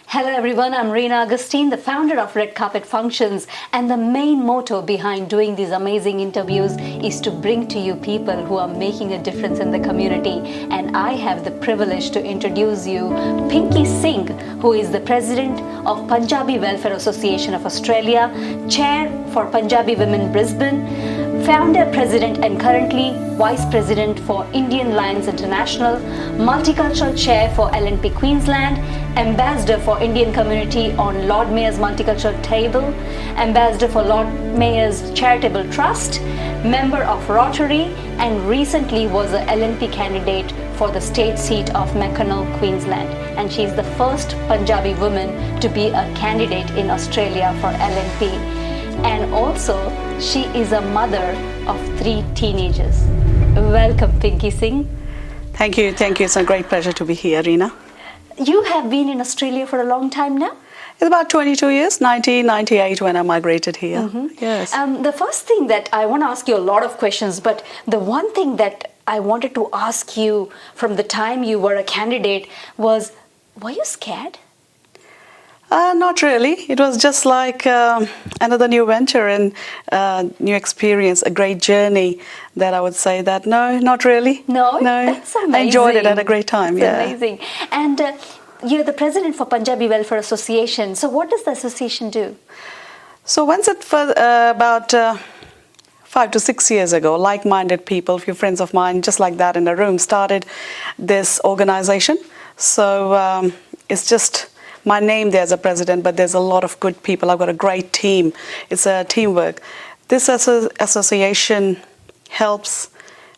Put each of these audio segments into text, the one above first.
Hello everyone, I'm Reena Augustine, the founder of Red Carpet Functions, and the main motto behind doing these amazing interviews is to bring to you people who are making a difference in the community. And I have the privilege to introduce you Pinky Singh, who is the president of Punjabi Welfare Association of Australia, chair for Punjabi Women Brisbane, founder, president and currently vice president for Indian Lions International, multicultural chair for LNP Queensland, ambassador for Indian community on Lord Mayor's Multicultural Table, ambassador for Lord Mayor's Charitable Trust, member of Rotary, and recently was a LNP candidate for the state seat of Mackinac, Queensland. And she is the first Punjabi woman to be a candidate in Australia for LNP. And also, she is a mother of 3 teenagers. Welcome, Pinky Singh. Thank you. It's a great pleasure to be here, Reena. You have been in Australia for a long time now? It's about 22 years, 1998 when I migrated here. Mm-hmm. Yes. The first thing that I want to ask you a lot of questions, but the one thing that I wanted to ask you from the time you were a candidate was, were you scared? Not really. It was just like another new venture and new experience, a great journey that I would say that no, not really. No? That's amazing. I enjoyed it, had a great time. That's amazing. And you're the president for Punjabi Welfare Association. So what does the association do? So once about 5 to 6 years ago, like-minded people, a few friends of mine, just like that in a room, started this organization. So it's just my name there as a president, but there's a lot of good people. I've got a great team. It's a teamwork. This association helps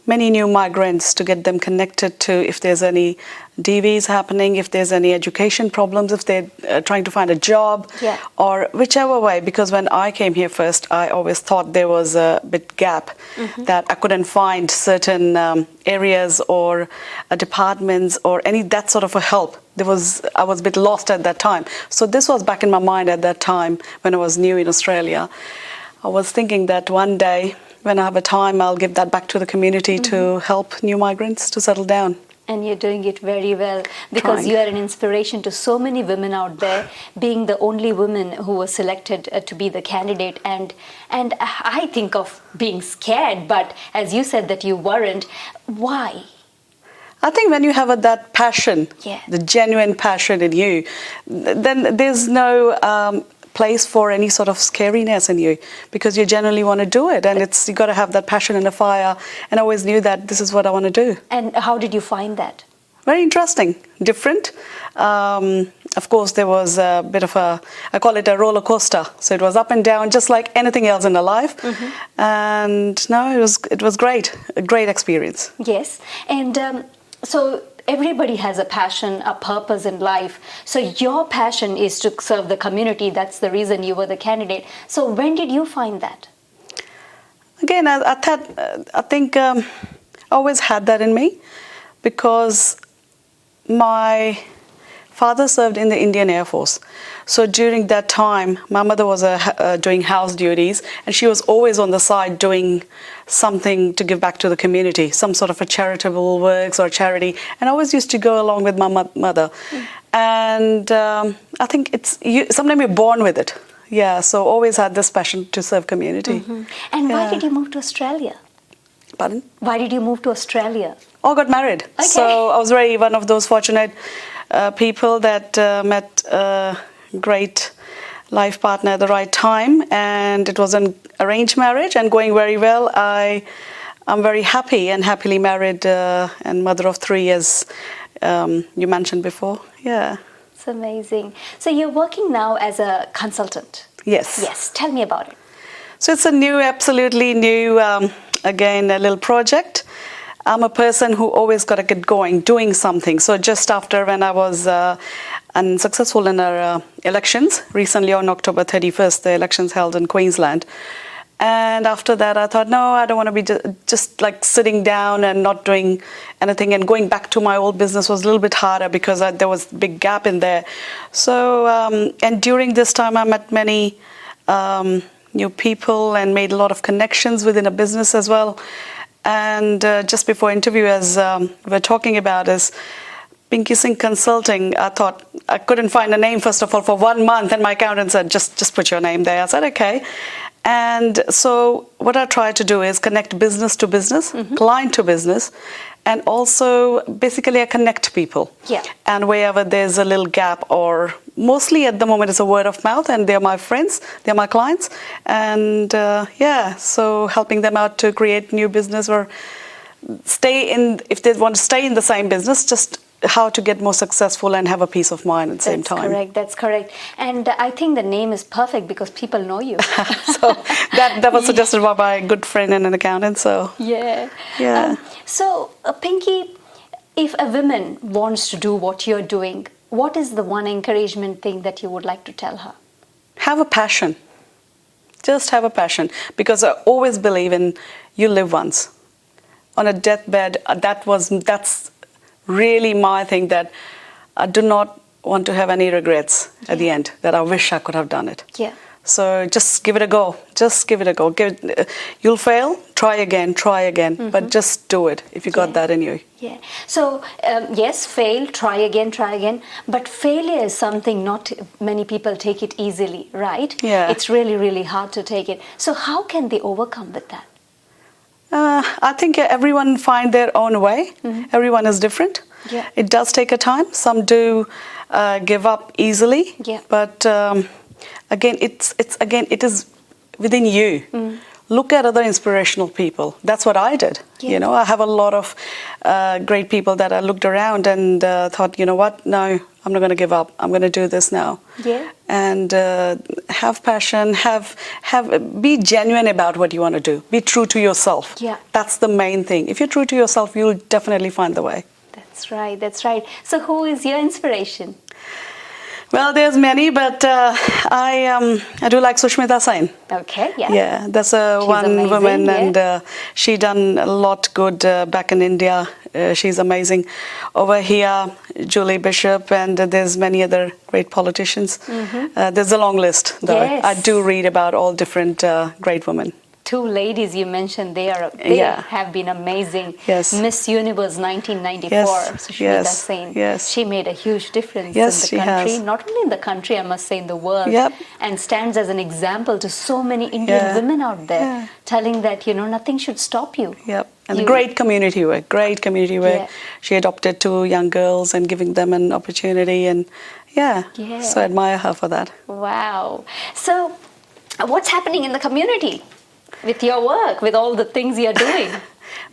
many new migrants to get them connected to if there's any DVs happening, if there's any education problems, if they're trying to find a job, or whichever way. Because when I came here first, I always thought there was a bit gap, that I couldn't find certain areas or departments or any that sort of a help. I was a bit lost at that time. So this was back in my mind at that time when I was new in Australia. I was thinking that one day when I have a time, I'll give that back to the community to help new migrants to settle down. And you're doing it very well because you are an inspiration to so many women out there, being the only woman who was selected to be the candidate. And I think of being scared, but as you said that you weren't. Why? I think when you have that passion, the genuine passion in you, then there's no place for any sort of scariness in you because you genuinely want to do it, and you got to have that passion and a fire. And I always knew that this is what I want to do. And how did you find that? Very interesting, different. Of course, there was a bit of I call it a roller coaster. So it was up and down, just like anything else in a life. And no, it was great, a great experience. Yes, and so everybody has a passion, a purpose in life. So your passion is to serve the community. That's the reason you were the candidate. So when did you find that? Again, I think I always had that in me because my father served in the Indian Air Force. So during that time, my mother was doing house duties, and she was always on the side doing something to give back to the community, some sort of a charitable works or charity. And I always used to go along with my mother. And I think sometimes you're born with it. Yeah, so always had this passion to serve community. And why did you move to Australia? Pardon? Why did you move to Australia? I got married. Okay. So I was very one of those fortunate people that met a great life partner at the right time, and it was an arranged marriage and going very well. I'm very happy and happily married and mother of 3, as you mentioned before. Yeah. It's amazing. So you're working now as a consultant? Yes. Yes. Tell me about it. So it's absolutely new, again, a little project. I'm a person who always got to get going, doing something. So just after when I was unsuccessful in our elections, recently on October 31st, the elections held in Queensland. And after that, I thought, no, I don't want to be just like sitting down and not doing anything. And going back to my old business was a little bit harder because there was a big gap in there. So, and during this time, I met many new people and made a lot of connections within a business as well. And just before interview, as we're talking about, is Pinky Singh Consulting. I thought I couldn't find a name, first of all, for 1 month, and my accountant said, just put your name there. I said, okay. And so what I try to do is connect business to business, client to business, and also basically I connect people. Yeah. And wherever there's a little gap, or mostly at the moment it's a word of mouth, and they're my friends, they're my clients, and so helping them out to create new business or stay in, if they want to stay in the same business, just how to get more successful and have a peace of mind at the same time. That's correct. And I think the name is perfect because people know you. So that was suggested by my good friend and an accountant. So yeah. So Pinky, if a woman wants to do what you're doing, what is the one encouragement thing that you would like to tell her? Have a passion. Just have a passion, because I always believe in you live once. On a deathbed, that's really my thing, that I do not want to have any regrets at the end, that I wish I could have done it. Yeah. So just give it a go. Just give it a go. You'll fail, try again, but just do it if you got that in you. Yeah. So yes, fail, try again, but failure is something not many people take it easily, right? Yeah. It's really, really hard to take it. So how can they overcome with that? I think everyone find their own way. Everyone is different. Yeah. It does take a time. Some do give up easily. Yeah. But again, it is within you. Look at other inspirational people. That's what I did. Yeah. You know, I have a lot of great people that I looked around and thought, you know what? No, I'm not going to give up. I'm going to do this now. Yeah. And have passion. Be genuine about what you want to do. Be true to yourself. Yeah. That's the main thing. If you're true to yourself, you'll definitely find the way. That's right. That's right. So who is your inspiration? Well, there's many, but I do like Sushmita Sen. Okay, yeah. Yeah, that's She's one amazing, woman, yeah. and she done a lot good back in India. She's amazing. Over here, Julie Bishop, and there's many other great politicians. There's a long list, though. Yes. I do read about all different great women. Two ladies you mentioned, they have been amazing. Yes. Miss Universe 1994, Yes, Sushmita yes, Sen. yes. She made a huge difference Yes, in she the country, has. not only in the country, I must say in the world, Yep. and stands as an example to so many Indian women out there, telling that, nothing should stop you. Yep. And great community work, Yeah. She adopted 2 young girls and giving them an opportunity, and so I admire her for that. Wow. So what's happening in the community with your work, with all the things you're doing?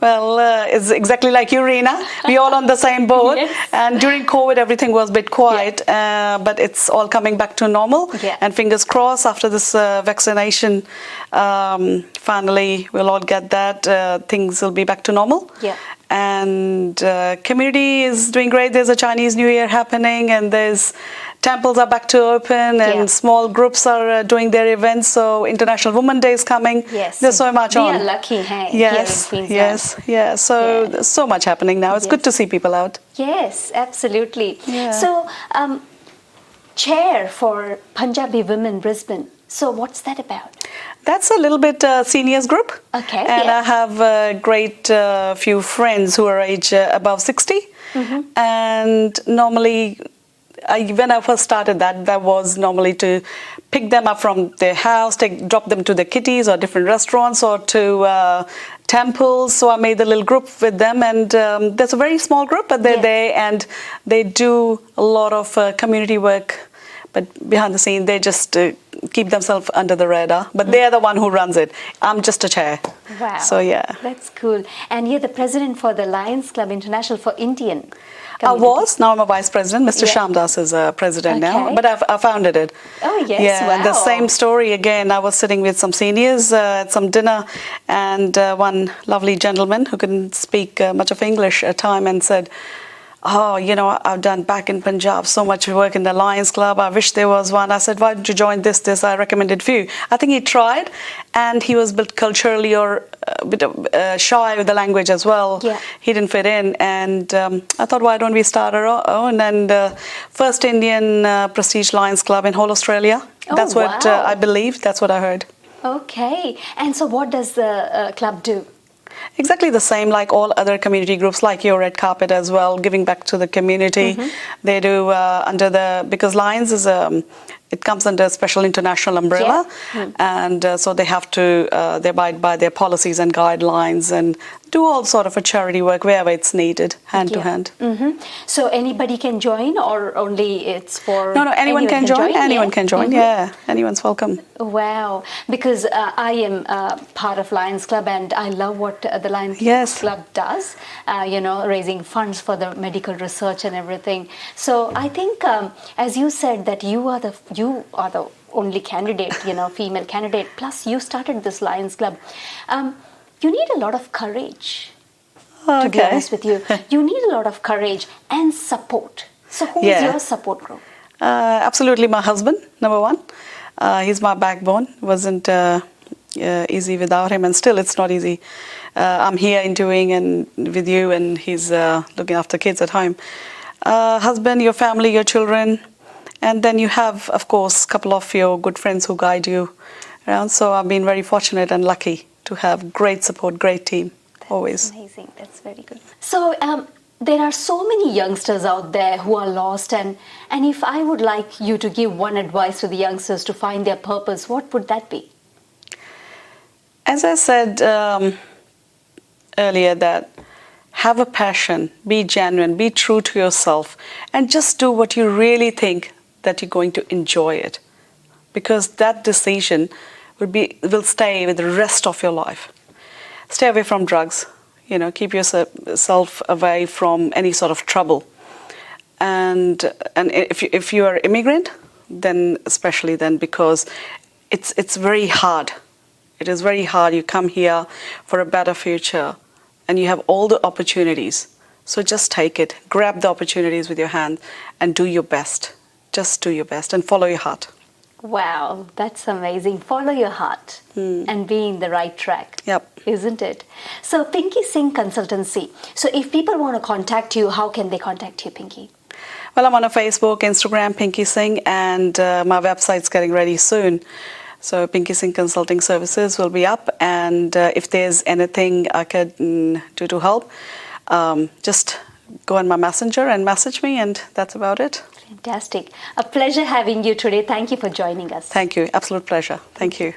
Well, it's exactly like you, Reena. We're all on the same boat. Yes. And during COVID, everything was a bit quiet, but it's all coming back to normal. Yeah. And fingers crossed, after this vaccination, finally we'll all get that. Things will be back to normal. Yeah. And community is doing great. There's a Chinese New Year happening, and there's temples are back to open, and small groups are doing their events. So International Women's Day is coming. Yes. There's so much on. We are lucky, hey, Yes, here in Queensland. yes, yeah. So there's so much happening now. It's good to see people out. Yes, absolutely. Yeah. So, chair for Punjabi Women Brisbane. So what's that about? That's a little bit seniors group. Okay. And I have a great few friends who are age above 60. And normally, when I first started that was normally to pick them up from their house, drop them to the kitties or different restaurants or to temples. So I made a little group with them, and there's a very small group, but they're there and they do a lot of community work. But behind the scene, they just keep themselves under the radar. But they're the one who runs it. I'm just a chair. Wow. So yeah. That's cool. And you're the president for the Lions Club International for Indian I community. was. Now I'm a vice president. Mr. Shamdas is president now. But I founded it. Oh, yes. Yeah, wow. and the same story again. I was sitting with some seniors at some dinner, and one lovely gentleman who couldn't speak much of English at time and said, "Oh, I've done back in Punjab so much work in the Lions Club. I wish there was one." I said, "Why don't you join this? I recommended few." I think he tried, and he was a bit culturally or a bit shy with the language as well. Yeah. He didn't fit in, and I thought, why don't we start our own? And first Indian prestige Lions Club in whole Australia. Oh, That's what wow. I believe. That's what I heard. Okay. And so what does the club do? Exactly the same like all other community groups, like your Red Carpet as well, giving back to the community. They do because Lions is it comes under a special international umbrella, and so they have to they abide by their policies and guidelines and do all sort of a charity work wherever it's needed, hand to hand. So anybody can join, or only it's for No, anyone can join. Anyone can join. Yeah, anyone's welcome. Wow, because I am part of Lions Club, and I love what the Lions Club does. Raising funds for the medical research and everything. So I think, as you said, that you are the only candidate, female candidate. Plus, you started this Lions Club. You need a lot of courage. To be honest with you, you need a lot of courage and support. So, who is your support group? Absolutely, my husband, number one. He's my backbone. It wasn't easy without him, and still it's not easy. I'm here interviewing and with you, and he's looking after kids at home. Husband, your family, your children, and then you have, of course, a couple of your good friends who guide you around. So I've been very fortunate and lucky to have great support, great team, always. Amazing. That's very good. So there are so many youngsters out there who are lost, and if I would like you to give one advice to the youngsters to find their purpose, what would that be? As I said earlier, that have a passion, be genuine, be true to yourself, and just do what you really think that you're going to enjoy it, because that decision will stay with the rest of your life. Stay away from drugs. Keep yourself away from any sort of trouble. And if you are immigrant, then especially then, because it's very hard. It is very hard. You come here for a better future, and you have all the opportunities. So just take it, grab the opportunities with your hand, and do your best. Just do your best and follow your heart. Wow, that's amazing. Follow your heart and be in the right track. Yep. Isn't it? So Pinky Singh Consultancy. So if people want to contact you, how can they contact you, Pinky? Well, I'm on a Facebook, Instagram, Pinky Singh, and my website's getting ready soon. So Pinky Singh Consulting Services will be up, and if there's anything I could do to help, just go on my messenger and message me, and that's about it. Fantastic. A pleasure having you today. Thank you for joining us. Thank you. Absolute pleasure. Thank you.